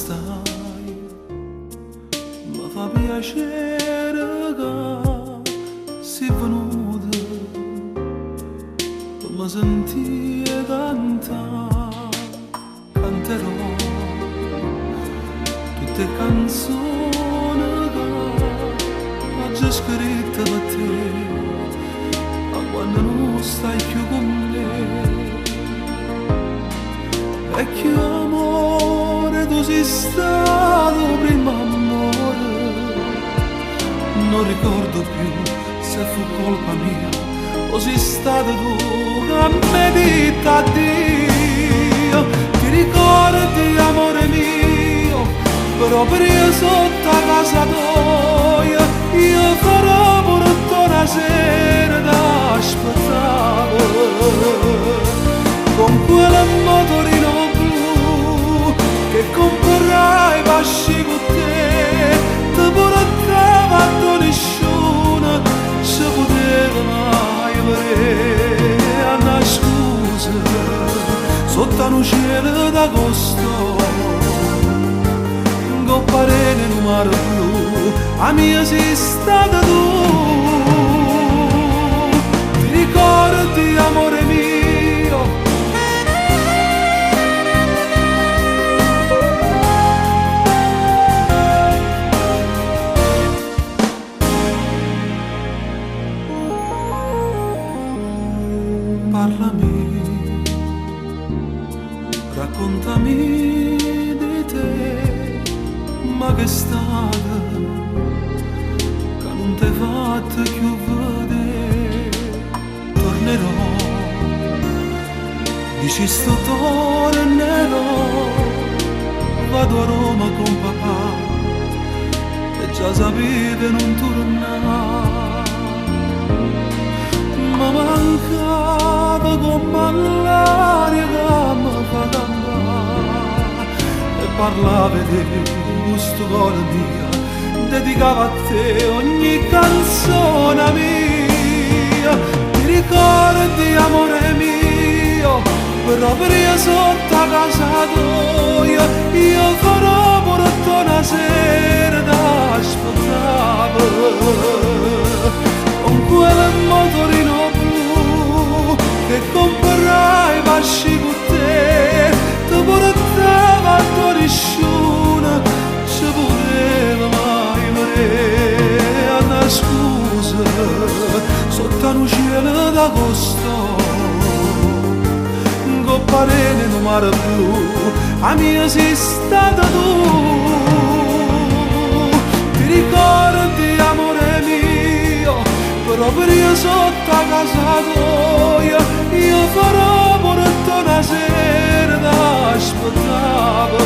stai, mi fa piacere che sei venuta per mi sentire cantare. Canterò tutte canzoni che ho già scritto per te, ma quando non stai più con me. Vecchio amore, tu sei stato prima amore, non ricordo più se fu colpa mia o sei stato tu che mi dite addio. Ti ricordi amore mio, proprio sotto a casa tua, io farò pure una sera da aspettavo, con quel motorino blu che comprerai pasci con te, ti portava a nessuno si poteva mai vedere. Una scusa sotto un cielo d'agosto, con parene in un mare blu, a mia sei stata tu. Ti ricordi amore mio? Parlami, raccontami di te, ma che stata che non ti fatto più vedere. Tornerò, dici sto tornerò, vado a Roma con papà e già sapete non tornare. Ma mancava come l'aria che mi fa cantare e parlava di questo cuore mio, dedicava a te ogni canzone mia. Ti ricordi amore mio, proprio sotto a casa tua, io farò pure una sera da aspettavo, con quel motorino blu che comprerai pasci con te, ti portava a nessuno si poteva mai vedere. Una scusa sotto un cielo d'agosto, con parene in un mare blu, a mia sei stata tu. Ti ricordi amore mio, proprio sotto a casa tua, io farò pure una sera da aspettavo,